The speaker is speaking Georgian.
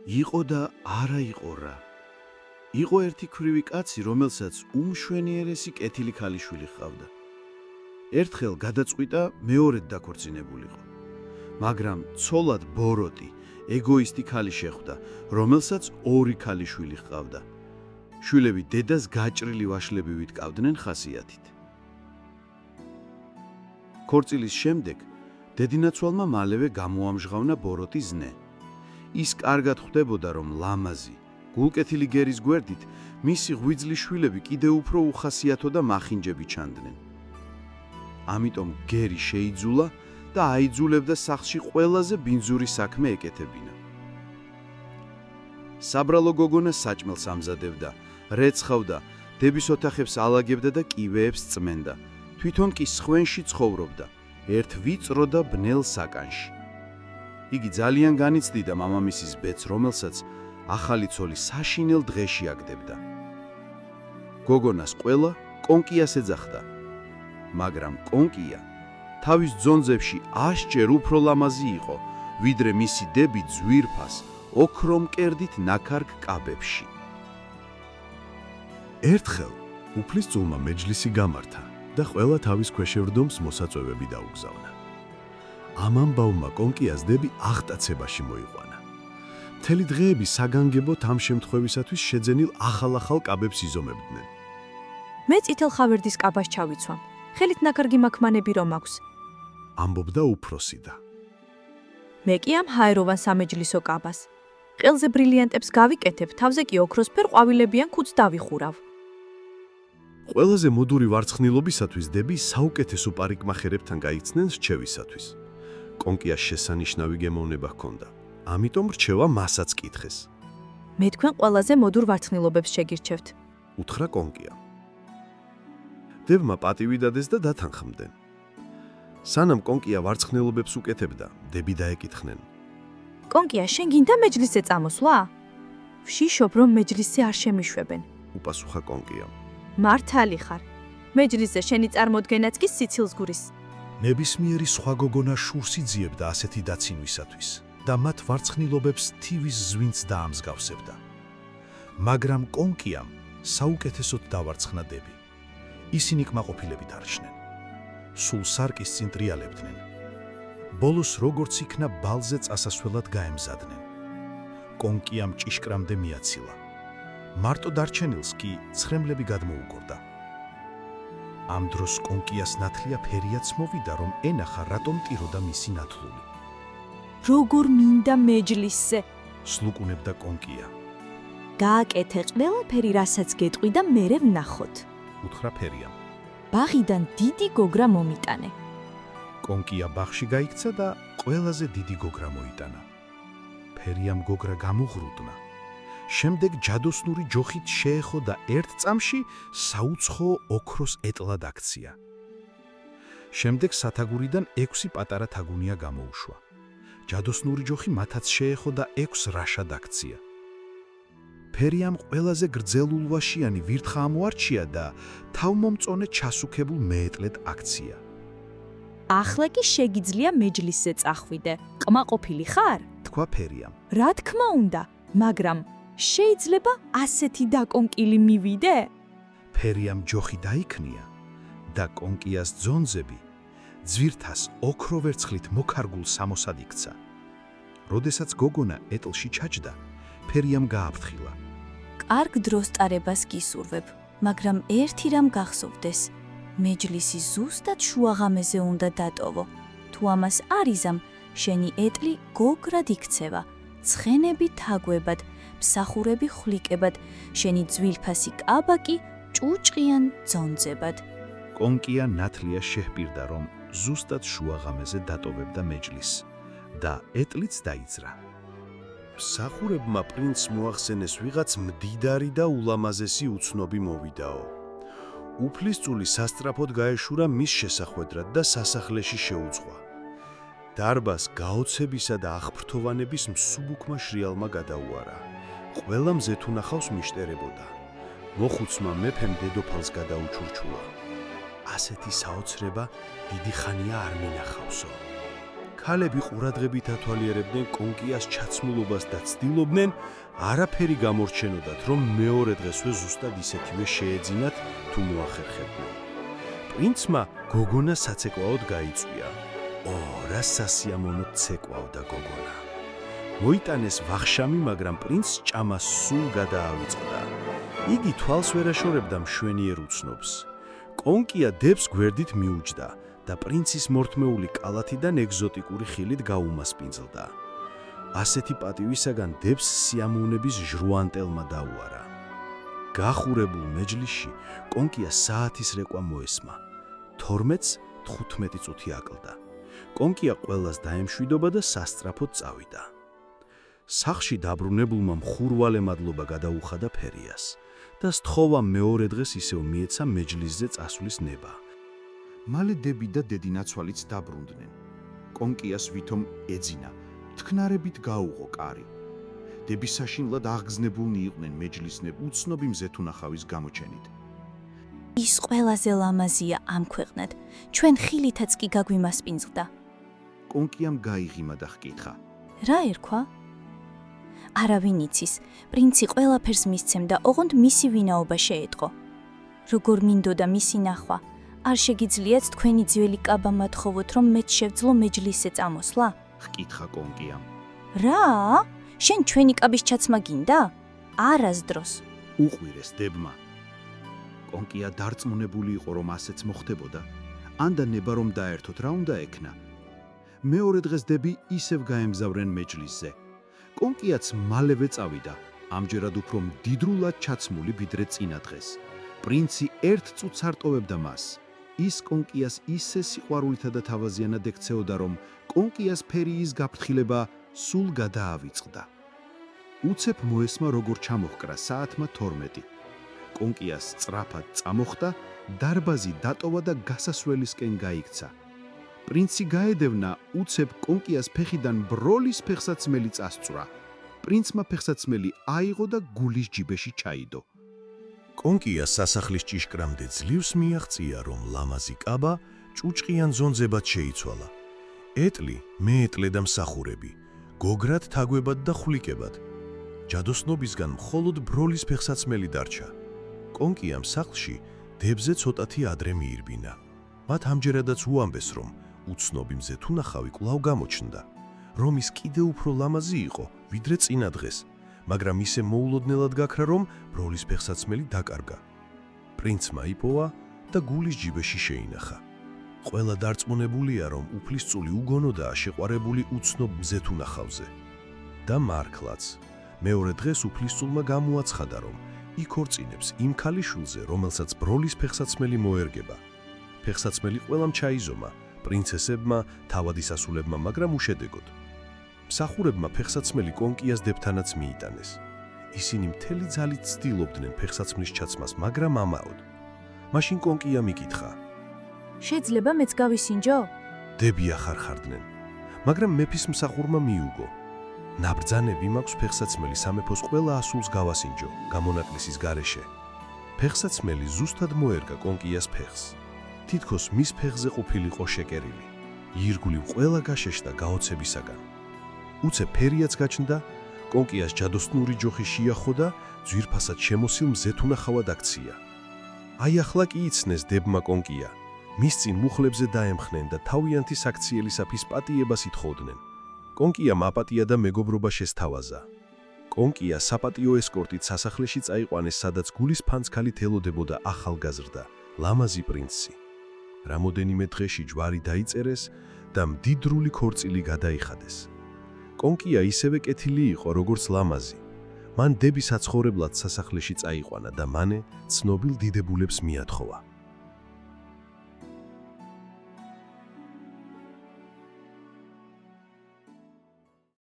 იყო და არა იყო რა. იყო ერთი ქვრივი კაცი, რომელსაც უმშვენიერესი კეთილი ქალიშვილი ჰყავდა. ერთხელ გადაწყვიტა მეორედ დაქორწინებულიყო. მაგრამ ცოლად ბოროტი, ეგოისტი ქალი შეხვდა, რომელსაც ორი ქალიშვილი ჰყავდა. შვილები დედას გაჭრილი ვაშლები ვიტკავდნენ ხასიათით. ქორწილის შემდეგ დედინაცვალმა მალევე გამოამჟღავნა ბოროტის ზნე. ის კარგად ხვდებოდა, რომ ლამაზი, გულკეთილი გერის გვერდით მისი ღვიძლი შვილები კიდევ უფრო უხასიათო და მახინჯები ჩანდნენ. ამიტომ გერი შეიძულა და აიძულებდა სახლში ყველაზე ბინძური საქმე ეკეთებინა. საბრალო გოგონა საჭმელს ამზადებდა, რეცხავდა, დების ოთახებს ალაგებდა და კივეებს წმენდა. თვითონ კი სხვენში ცხოვრობდა, ერთ ვიწრო და ბნელ საკანში. იგი ძალიან განიცდიდა მამამისის ბედს, რომელსაც ახალი ცოლი საშინელ დღეში აგდებდა. გოგონას ყველა კონკიას ეძახდა, მაგრამ კონკია თავის ძონძებში 100 ჯერ უფრო ლამაზი იყო, ვიდრე მისი დები ძვირფას, ოქრო მკერდით ნაქარგ კაბებში. ერთხელ უფლისწულმა მეჯლისი გამართა და ყველა თავის ქვეშევრდომს მოსაწვევები დაუგზავნა. ამ ამბავმა კონკიას დები აღტაცებაში მოიყვანა. მთელი დღეები საგანგებოდ ამ შემთხვევისათვის შეძენილ ახალ კაბებს იზომებდნენ. მე წითელ ხავერდის კაბას ჩავიცვამ. ხელით ნაქარგი მაქმანები რომ აქვს. ამბობდა უფროსი და მე კი ამ ჰაეროვან სამეჯლისო კაბას. ყელზე ბრილიანტებს გავიკეთებ, თავზე კი ოქროსფერ ყვავილებიან ქუდს დავიხურავ. ყველაზე მოდური ვარცხნილობისათვის დები საუკეთესო პარიკმახერებთან გაიქცნენ რჩევისათვის. კონკიას შესანიშნავი გემოვნება ჰქონდა, ამიტომ რჩევა მასაც კითხეს. მე თქვენ ყველაზე მოდურ ვარცხნილობებს შეგირჩევთ. უთხრა კონკია. დებმა პატივი დადეს და დათანხმდნენ. სანამ კონკია ვარცხნილობებს უკეთებდა, დები დაეკითხნენ. კონკია, შენ გინდა მეჯლისზე წამოსვლა? ვშიშობ, რომ მეჯლისზე არ შემიშვებენ. უპასუხა კონკიამ. მართალი ხარ. მეჯლისზე შენი წარმოდგენაც კი სიცილს გურის. ნებისმიერი სხვა გოგონა შურს იძიებდა ასეთი დაცინვისათვის და მათ ვარცხნილობებს თივის ზვინც დაამსგავსებდა. მაგრამ კონკიამ საუკეთესოდ დავარცხნა დები. ისინი კმაყოფილებით არჩნენ. სულ სარკის წინ ტრიალებდნენ. ბოლოს როგორც იქნა ბალზე წასასვლელად გაემზადნენ. კონკიამ ჭიშკრამდე მიაცილა. მარტო დარჩენილს კი ცხრემლები გადმოუგორდა. ამ დროს კონკიას ნათლია ფერიაც მოვიდა, რომ ენახა რატომ ტიროდა მისი ნათლული. როგორ მინდა მეჯლისზე? სლუკუნებდა კონკია. გააკეთე ყველაფერი, რასაც გეტყვი და მერე ვნახოთ. უთხრა ფერიამ. ბაღიდან დიდი გოგრა მომიტანე. კონკია ბაღში გაიქცა და ყველაზე დიდი გოგრა მოიტანა. ფერიამ გოგრა გამოღრუდნა. შემდეგ ჯადოსნური ჯოხით შეეხო და ერთ წამში საუცხოო ოქროს ეტლად აქცია. შემდეგ სათაგურიდან 6 პატარა თაგუნია გამოუშვა. ჯადოსნური ჯოხი მათაც შეეხო და 6 რაშად აქცია. ფერიამ ყველაზე გრძელულვაშიანი ვირთხა ამოარჩია და თავმომწონე ჩასუქებულ მეეტლად აქცია. ახლა კი შეგიძლია მეჯლისზე წახვიდე. კმაყოფილი ხარ? თქვა ფერიამ. რა თქმა უნდა, მაგრამ შეიძლება ასეთი დაკონკილი მივიდე? ფერიამ ჯოხი დაიქნია და კონკიას ძონძები ძვირთას ოქრო ვერცხლით მოქარგულ სამოსად იქცა. როდესაც გოგონა ეტლში ჩაჯდა, ფერიამ გააფრთხილა. კარგ დროს ტარებას გისურვებ, მაგრამ ერთი რამ გახსოვდეს. მეჯლისი ზუსტად შუაღამეზე უნდა დატოვო. თუ ამას არ იზამ, შენი ეტლი გოგრად იქცევა, ცხენები თაგვებად, მსახურები ხვლიკებად, შენი ძვილფასი კაბა კი ჭუჭყიან ძონძებად. კონკია ნათლია შეჰპირდა, რომ ზუსტად შუაღამეზე დატოვებდა მეჯლისს და ეტლიც დაიძრა. მსახურებმა პრინცს მოახსენეს ვიღაც მდიდარი და ულამაზესი უცნობი მოვიდაო. უფლისწული სასტრაფოდ გაეშურა მის შესახვედრად და სასახლეში შეუძღვა. დარბას გაოცებისა და აღფრთოვანების მსუბუქმა შრიალმა გადაუარა. ყველა მზეთუნახავს მიშტერებოდა. მოხუცმა მეფემ დედოფალს გადაუჩურჩულა. ასეთი საოცრება დიდი ხანია არ მინახავსო. ქალები ყურადღებით ათვალიერებდნენ კონკიას ჩაცმულობას და ცდილობდნენ არაფერი გამორჩენოდათ, რომ მეორე დღესვე ზუსტად ისეთივე შეეძინათ თუ მოახერხებდნენ. პრინცმა გოგონა საცეკვაოდ გაიწვია. ო, რა სასიამოვნო ცეკვავდა გოგონა. მოიტანეს ვახშამი, მაგრამ პრინცს ჭამა სულ გადაავიწყდა. იგი თვალს ვერ აშორებდა მშვენიერ უცნობს. კონკია დებს გვერდით მიუჯდა და პრინცის მორთმეული კალათიდან ეგზოტიკური ხილით გაუმასპინძლდა. ასეთი პატივისაგან დებს სიამოვნების ჟრუანტელმა დაუარა. გახურებულ მეჯლისში კონკია საათის რეკვა მოესმა. 12-ს 15 წუთი აკლდა. კონკია ყველას დაემშვიდობა და სასწრაფოდ წავიდა. სახლში დაბრუნებულმა მხურვალე მადლობა გადაუხადა ფერიას და სთხოვა მეორე დღეს ისევ მიეცა მეჯლისზე წასვლის ნება. მალე დები და დედინაცვალიც დაბრუნდნენ. კონკიას ვითომ ეძინა, თქნარებით გაუღო კარი. დების საშინლად აღგზნებულნი იყვნენ მეჯლისნებ უცნობი მზეთუნახავის გამოჩენით. ის ყველაზე ლამაზია ამ ქვეყნად. ჩვენ ხილითაც კი გაგვიმასპინძლდა. კონკიამ გაიღიმა და ჰკითხა. რა ერქვა? არავინ იცის. პრინცი ყველაფერს მისცემდა, ოღონდ მისი ვინაობა შეეტყო. როგორ მინდოდა მისი ნახვა? არ შეგიძლიათ თქვენი ძველი კაბა მათხოვოთ, რომ მეც შევძლო მეჯლისზე წამოსვლა? ჰკითხა კონკიამ. რა? შენ ჩვენი კაბის ჩაცმა გინდა? არასდროს. უყვირეს დებმა. კონკია დარწმუნებული იყო, რომ ასეც მოხდებოდა. ანდა ნება რომ დაერთოთ, რა უნდა ექნა. მეორე დღეს დები ისევ გაემგზავრნენ მეჯლისზე. კონკიაც მალევე წავიდა, ამჯერად უფრო მდიდრულად ჩაცმული ვიდრე წინა დღეს. პრინცი ერთ წუთს არ ტოვებდა მას. ის კონკიას ისე სიყვარულითა და თავაზიანად ექცეოდა, რომ კონკიას ფერიის გაფრთხილება სულ გადაავიწყდა. უცებ მოესმა, როგორ ჩამოჰკრა საათმა 12. კონკიას სწრაფად წამოხდა, დარბაზი დატოვა და გასასვლელისკენ გაიქცა. პრინცი გაედევნა, უცებ კონკიას ფეხიდან ბროლის ფეხსაცმელი წასწვრა. პრინცმა ფეხსაცმელი აიღო და გულის ჯიბეში ჩაიდო. კონკია სასახლის ჭიშკრამდე ძლივს მიაღწია, რომ ლამაზი კაბა ჭუჭყიან ზონზებად შეიცვალა. ეტლი, მეეტლე და მსახურები, გოგრად თაგვებად და ხვლიკებად. ჯადოსნობისგან მხოლოდ ბროლის ფეხსაცმელი დარჩა. კონკიამ სახლში დებზე ცოტათი ადრე მიირბინა. მათ ამჯერადაც უამბეს, რომ უცნობი მზეთუნახავი კვლავ გამოჩნდა, რომ ის კიდევ უფრო ლამაზი იყო, ვიდრე წინა დღეს, მაგრამ ისე მოულოდნელად გაქრა, რომ ბროლის ფეხსაცმელი დაკარგა. პრინცმა იპოვა და გულის ჯიბეში შეინახა. ყველა დარწმუნებულია, რომ უფლისწული უგონოდაა შეყვარებული უცნობ მზეთუნახავზე. და მართლაც, მეორე დღეს უფლისწულმა გამოაცხადა, რომ იქორწინებს იმ ქალიშვილზე, რომელსაც ბროლის ფეხსაცმელი მოერგება. ფეხსაცმელი ყველამ ჩაიზომა, პრინცესებმა, თავადისასულებმა, მაგრამ უშედეგოდ. მსახურებმა ფეხსაცმელი კონკიას დებთანაც მიიტანეს. ისინი მთელი ძალით ცდილობდნენ ფეხსაცმლის ჩაცმას, მაგრამ ამაოდ. მაშინ კონკია მიკითხა. შეიძლება მეც გავისინჯო? დები ახარხარდნენ, მაგრამ მეფის მსახურმა მიუგო. ნაბრძანები მაქვს ფეხსაცმელი სამეფოს ყველა ასულს გავასინჯო, გამონაკლისის გარეშე. ფეხსაცმელი ზუსტად მოერგა კონკიას ფეხს. თითქოს მის ფეხზე ყოფილიყო შეკერილი. ირგვლივ ყველა გაშეშდა გაოცებისაგან. უცებ ფერიაც გაჩნდა, კონკიას ჯადოსნური ჯოხი შეახო და ძვირფასად შემოსილ მზეთუნახავად აქცია. აი ახლა კი იცნეს დებმა კონკია. მის წინ მუხლებზე დაემხნენ და თავიანთი საქციელისაფის პატიებას ითხოვდნენ. კონკიამ აპატია და მეგობრობა შესთავაზა. კონკია საპატიო ესკორტით სასახლეში წაიყვანეს, სადაც გულის ფანცქალით ელოდებოდა ახალგაზრდა, ლამაზი პრინცი. რამოდენიმე დღეში ჯვარი დაიწერეს და მდიდრული ქორწილი გადაიხადეს. კონკია ისევე კეთილი იყო, როგორც ლამაზი. მან დები საცხოვრებლად სასახლეში წაიყვანა და მანე ცნობილ დიდებულებს მიათხოვა.